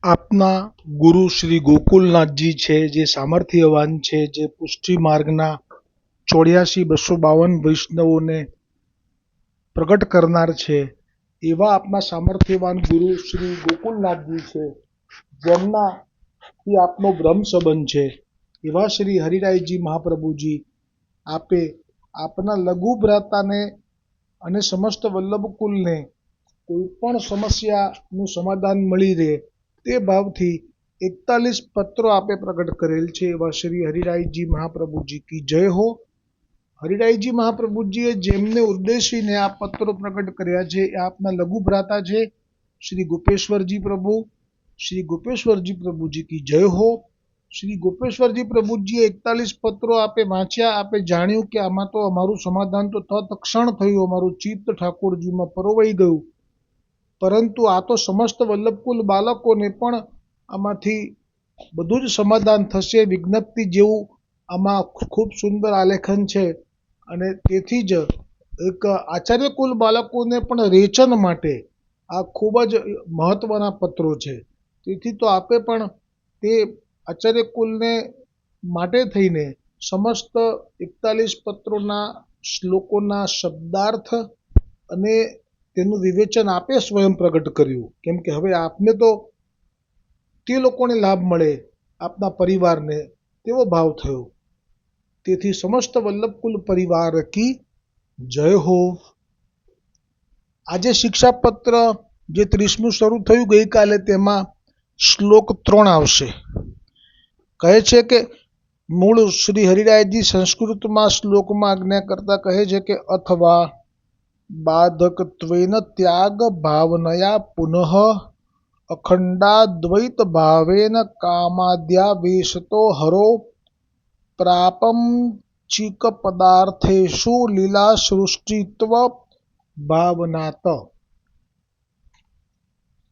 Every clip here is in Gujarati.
આપના ગુરુ શ્રી ગોકુલનાથજી છે, જે સામર્થ્યવાન છે, જે પુષ્ટિ માર્ગના 84,252 વૈષ્ણવોને પ્રગટ કરનાર છે, એવા આપના સામર્થ્યવાન ગુરુ શ્રી ગોકુલનાથજી છે, જેમનાથી આપનો બ્રહ્મ સંબંધ છે, એવા શ્રી હરિરાયજી મહાપ્રભુજી આપે આપના લઘુ ભ્રાતાને અને સમસ્ત વલ્લભકુલને કોઈ પણ સમસ્યાનું સમાધાન મળી રહે તે ભાવથી 41 પત્રો આપે પ્રગટ કરેલ છે. એવા શ્રી હરિરાયજી મહાપ્રભુજી કી જય હો. હરિરાયજી મહાપ્રભુજીએ જેમને ઉદ્દેશીને આ પત્રો પ્રગટ કર્યા છે એ આપના લઘુ ભ્રાતા છે શ્રી ગોપેશ્વરજી પ્રભુ. શ્રી ગોપેશ્વરજી પ્રભુજી કી જય હો. શ્રી ગોપેશ્વરજી પ્રભુજીએ 41 પત્રો આપે વાંચ્યા. આપે જાણ્યું કે આમાં તો અમારું સમાધાન તો તત્ક્ષણ થયું, અમારું ચિત્ત ઠાકોરજીમાં પરોવાઈ ગયું, પરંતુ આ તો સમસ્ત વલ્લભકુલ બાળકોને પણ આમાંથી બધું જ સમાધાન થશે વિજ્ઞપ્તિ જેવું આમાં ખૂબ સુંદર આલેખન છે. અને તેથી જ એક આચાર્યકુલ બાળકોને પણ રેચન માટે આ ખૂબ જ મહત્વના પત્રો છે. તેથી તો આપે પણ તે આચાર્યકુલને માટે થઈને સમસ્ત 41 પત્રોના શ્લોકોના શબ્દાર્થ અને તેનું વિવેચન આપે સ્વયં પ્રગટ કર્યું. કેમ કે હવે આપને તો તે લોકોને લાભ મળે, આપના પરિવારને, તેવો ભાવ થયો. તેથી સમસ્ત વલ્લભકુલ પરિવાર કી જય હો. આજે શિક્ષાપત્ર જે 30મું શરૂ થયું ગઈકાલે, તેમાં શ્લોક 3 આવશે. કહે છે કે મૂળ શ્રી હરિરાયજી સંસ્કૃતમાં શ્લોકમાં આજ્ઞા કરતા કહે છે કે અથવા બાધકત્વેન ત્યાગ ભાવનયા પુનઃ અખંડાદ્વૈત ભાવેન કામાદ્યાવેશતો હરો પ્રાપમ ચિક પદાર્થેષુ લીલા સૃષ્ટિત્વ ભાવનાત.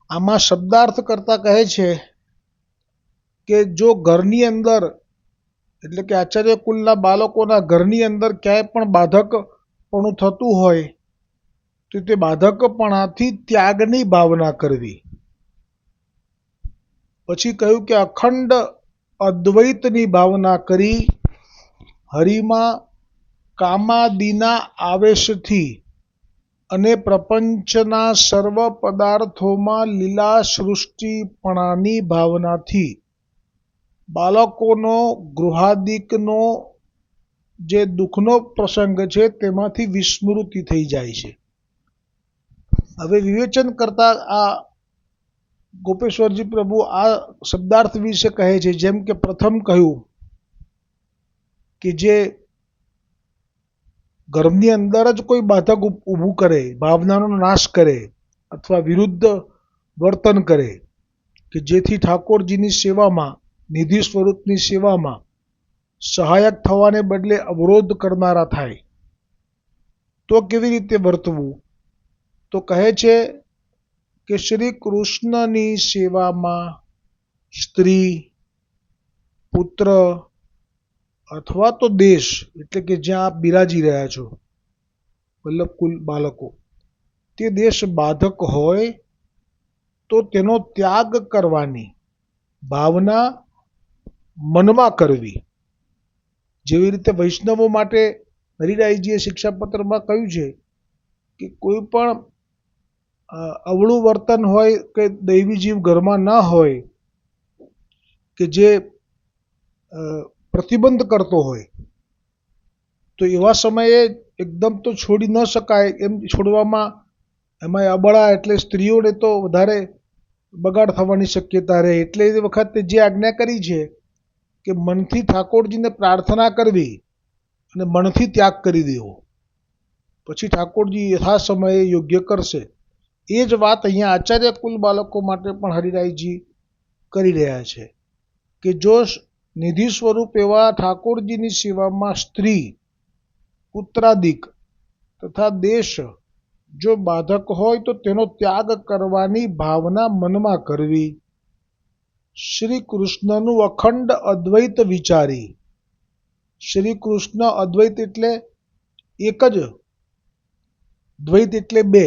આમાં શબ્દાર્થ કરતા કહે છે કે જો ઘરની અંદર, એટલે કે આચાર્ય કુલના બાળકોના ઘરની અંદર ક્યાંય પણ બાધકપણું થતું હોય તો તે બાધકપણાથી ત્યાગની ભાવના કરવી. પછી કહ્યું કે અખંડ અદ્વૈતની ભાવના કરી હરિમાં કામાદિના આવેશથી અને પ્રપંચના સર્વ પદાર્થોમાં લીલા સૃષ્ટિપણાની ભાવનાથી બાળકોનો ગૃહાદિકનો જે દુઃખનો પ્રસંગ છે તેમાંથી વિસ્મૃતિ થઈ જાય છે. હવે વિવેચન કરતા આ ગોપેશ્વરજી પ્રભુ આ શબ્દાર્થ વિશે કહે છે. જેમ કે પ્રથમ કહ્યું કે જે ઘરની અંદર જ કોઈ બાધક ઊભું કરે, ભાવનાનો નાશ કરે અથવા વિરુદ્ધ વર્તન કરે કે જેથી ઠાકોરજીની સેવામાં, નિધિ સ્વરૂપની સેવામાં સહાયક થવાને બદલે અવરોધ કરનારા થાય, તો કેવી રીતે વર્તવું? તો કહે છે કે શ્રી કૃષ્ણની સેવામાં સ્ત્રી, પુત્ર અથવા તો દેશ, એટલે કે જ્યાં આપ બિરાજી રહ્યા છો વલ્લભકુલ બાળકો, તે દેશ બાધક હોય તો તેનો ત્યાગ કરવાની ભાવના મનમાં કરવી. જેવી રીતે વૈષ્ણવો માટે હરિરાયજીએ શિક્ષાપત્રમાં કહ્યું છે કે કોઈ પણ અવળું વર્તન હોય કે દૈવી જીવ ઘરમાં ન હોય કે જે પ્રતિબંધ કરતો હોય, તો એવા સમયે એકદમ તો છોડી ન શકાય. એમ છોડવામાં એમાંય અબળા એટલે સ્ત્રીઓને તો વધારે બગાડ થવાની શક્યતા રહે. એટલે એ વખતે જે આજ્ઞા કરી છે કે મનથી ઠાકોરજીને પ્રાર્થના કરવી અને મનથી ત્યાગ કરી દેવો, પછી ઠાકોરજી યથા સમયે યોગ્ય કરશે. એ જ વાત અહીંયા આચાર્ય કુલ બાળકો માટે પણ હરિરાયજી કરી રહ્યા છે કે જો નિધિ સ્વરૂપ એવા ઠાકોરજીની સેવામાં સ્ત્રી, પુત્રાદિક તથા દેશ જો બાધક હોય તો તેનો ત્યાગ કરવાની ભાવના મનમાં કરવી. શ્રી કૃષ્ણનું અખંડ અદ્વૈત વિચારી. શ્રી કૃષ્ણ અદ્વૈત એટલે એક જ, દ્વૈત એટલે બે.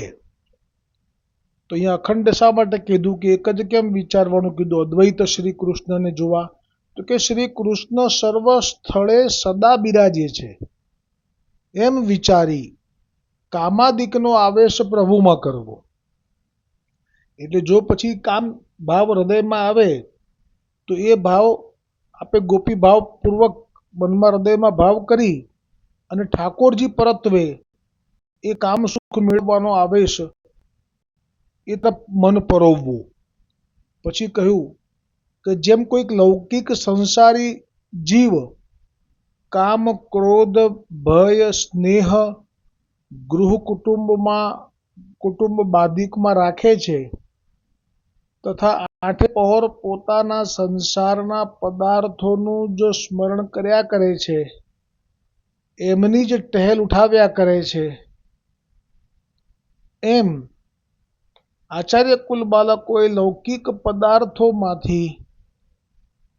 તો અહીંયા અખંડ શા માટે કીધું કે એક જ કેમ વિચારવાનું કીધું અદ્વૈત શ્રી કૃષ્ણને જોવા? તો કે શ્રી કૃષ્ણ સર્વ સ્થળે સદા બિરાજે છે એમ વિચારી કામાદિકનો આવેશ પ્રભુમાં કરવો. એટલે જો પછી કામ ભાવ હૃદયમાં આવે તો એ ભાવ આપણે ગોપી ભાવ પૂર્વક મનમાં હૃદયમાં ભાવ કરી અને ઠાકોરજી પરત્વે એ કામ સુખ મેળવવાનો આવેશ એ તરફ મન પરોવવું. પછી કહ્યું કે જેમ કોઈક લૌકિક સંસારી જીવ કામ ક્રોધ ભય સ્નેહ ગૃહ કુટુંબ બાધિકમાં રાખે છે તથા આઠે પહોર પોતાના સંસારના પદાર્થોનું જો સ્મરણ કર્યા કરે છે, એમની જ ટહેલ ઉઠાવ્યા કરે છે, એમ આચાર્ય કુલ બાળકોએ લૌકિક પદાર્થોમાંથી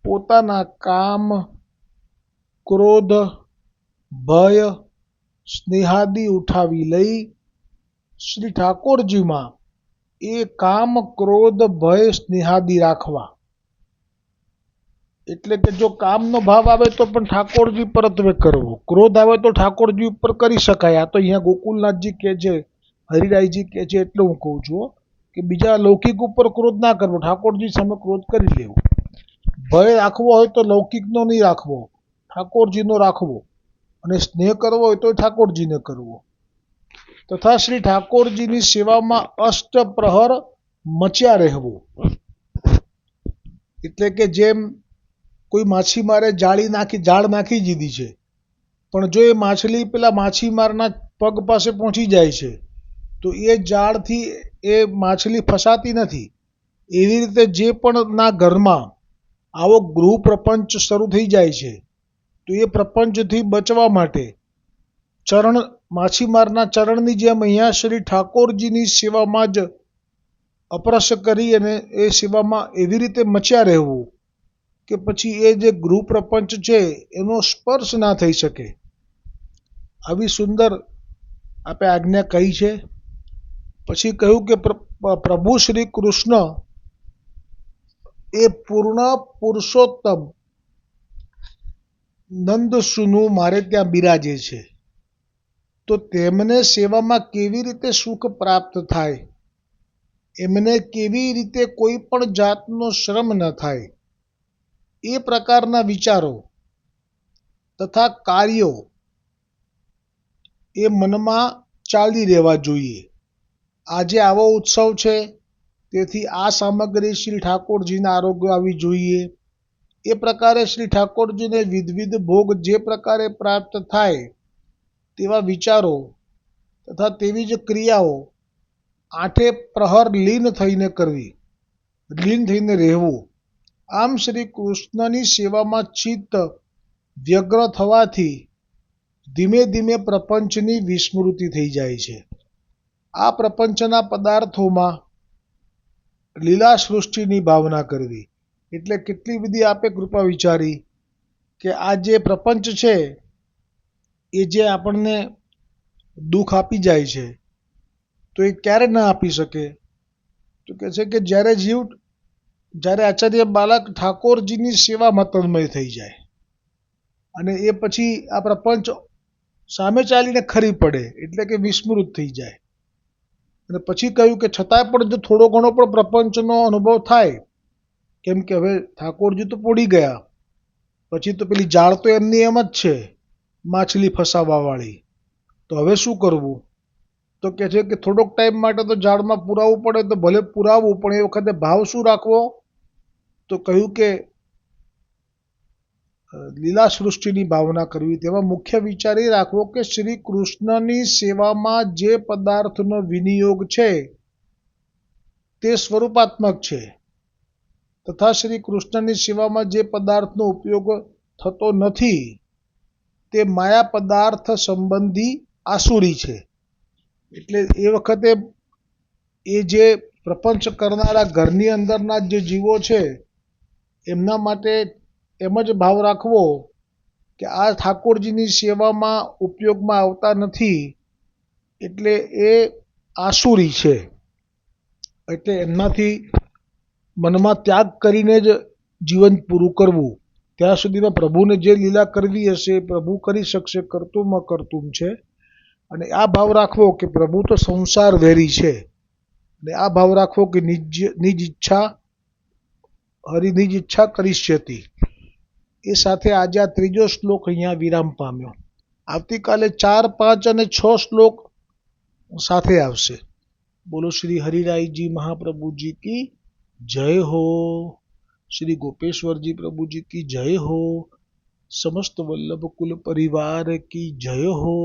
પોતાના કામ ક્રોધ ભય સ્નેહાદિ ઉઠાવી લઈ શ્રી ઠાકોરજીમાં એ કામ ક્રોધ ભય સ્નેહાદિ રાખવા. એટલે કે જો કામનો ભાવ આવે તો પણ ઠાકોરજી પરત્વે કરવો, ક્રોધ આવે તો ઠાકોરજી ઉપર કરી શકાય. આ તો અહીંયા ગોકુલનાથજી કહે છે, હરિરાયજી કહે છે એટલે હું કહું છું કે બીજા લૌકિક ઉપર ક્રોધ ના કરવો, ઠાકોરજી સામે ક્રોધ કરી લેવો. ભય રાખવો હોય તો લૌકિકનો નહીં રાખવો, ઠાકોરજીનો રાખવો. અને સ્નેહ કરવો હોય તો ઠાકોરજીને કરવો. તથા શ્રી ઠાકોરજીની સેવામાં અષ્ટપ્રહર મચ્યા રહેવું. એટલે કે જેમ કોઈ માછીમારે જાળ નાખી દીધી છે, પણ જો એ માછલી પેલા માછીમારના પગ પાસે પહોંચી જાય છે તો એ જાળથી એ માછલી ફસાતી નથી. એવી રીતે જે પણ ના ઘરમાં આવો ગૃહ પ્રપંચ શરૂ થઈ જાય છે તો એ પ્રપંચથી બચવા માટે માછીમારના ચરણની જેમ અહીંયા શ્રી ઠાકોરજીની સેવામાં જ અપરશ કરી અને એ સેવામાં એવી રીતે મચ્યા રહેવું કે પછી એ જે ગૃહ પ્રપંચ છે એનો સ્પર્શ ના થઈ શકે. આવી સુંદર આપણે આજ્ઞા કહી છે. પછી કહ્યું કે પ્રભુ શ્રી કૃષ્ણ એ પૂર્ણ પુરુષોત્તમ નંદસુનુ મારે ત્યાં બિરાજે છે, તો તેમને સેવામાં કેવી રીતે સુખ પ્રાપ્ત થાય, એમને કેવી રીતે કોઈ પણ જાતનો શ્રમ ન થાય, એ પ્રકારના વિચારો તથા કાર્યો એ મનમાં ચાલી રહેવા જોઈએ. આજે આવો ઉત્સવ છે તેથી આ સામગ્રી શ્રી ઠાકોરજીના આરોગ્ય આવી જોઈએ. એ પ્રકારે શ્રી ઠાકોરજીને વિવિધ ભોગ જે પ્રકારે પ્રાપ્ત થાય તેવા વિચારો તથા તેવી જ ક્રિયાઓ આઠે પ્રહર લીન થઈને કરવી, લીન થઈને રહેવું. આમ શ્રી કૃષ્ણની સેવામાં ચિત્ત વ્યગ્ર થવાથી ધીમે ધીમે પ્રપંચની વિસ્મૃતિ થઈ જાય છે. આ પ્રપંચના પદાર્થોમાં લીલા સૃષ્ટિની ભાવના કરવી. એટલે કેટલી બધી આપે કૃપા વિચારી કે આ જે પ્રપંચ છે એ જે આપણને દુઃખ આપી જાય છે તો એ ક્યારે ના આપી શકે? તો કહે છે કે જ્યારે આચાર્ય બાલક ઠાકોરજીની સેવામાં તન્મય થઈ જાય અને એ પછી આ પ્રપંચ સામે ચાલીને ખરી પડે એટલે કે વિસ્મૃત થઈ જાય. અને પછી કહ્યું કે છતાંય પણ જો થોડો ઘણો પણ પ્રપંચનો અનુભવ થાય, કેમ કે હવે ઠાકોરજી તો પોડી ગયા, પછી તો પેલી જાળ તો એમની એમ જ છે માછલી ફસાવાવાળી, તો હવે શું કરવું? તો કહે છે કે થોડોક ટાઈમ માટે તો જાળમાં પુરાવવું પડે તો ભલે પુરાવવું, પણ એ વખતે ભાવ શું રાખવો? તો કહ્યું કે લીલા સૃષ્ટિની ભાવના કરવી. તેમાં મુખ્ય વિચાર એ રાખવો કે શ્રી કૃષ્ણની સેવામાં જે પદાર્થનો વિનિયોગ છે તે સ્વરૂપાત્મક છે, તથા શ્રી કૃષ્ણની સેવામાં જે પદાર્થનો ઉપયોગ થતો નથી તે માયા પદાર્થ સંબંધી આસુરી છે. એટલે એ વખતે એ જે પ્રપંચ કરનારા ઘરની અંદરના જે જીવો છે એમના માટે એમ જ ભાવ રાખવો કે આ ઠાકોરજીની સેવામાં ઉપયોગમાં આવતા નથી એટલે એ આસુરી છે. એટલે એમનાથી મનમાં ત્યાગ કરીને જ જીવન પૂરું કરવું. ત્યાં સુધીમાં પ્રભુને જે લીલા કરવી હશે એ પ્રભુ કરી શકશે, કરતુમ અકર્તુમ છે. અને આ ભાવ રાખવો કે પ્રભુ તો સંસાર વેરી છે, અને આ ભાવ રાખવો કે નિજ ઈચ્છા હરિ નિજ ઈચ્છા કરીષ્યતિ. એ સાથે આજે આ ત્રીજો શ્લોક અહીંયા વિરામ પામ્યો. આવતીકાલે 4, 5 અને 6 શ્લોક સાથે આવશે. બોલો શ્રી હરિરાયજી મહાપ્રભુજી કી જય હો. શ્રી ગોપેશ્વરજી પ્રભુજી की जय हो. समस्त वल्लभ कुल परिवार की जय हो.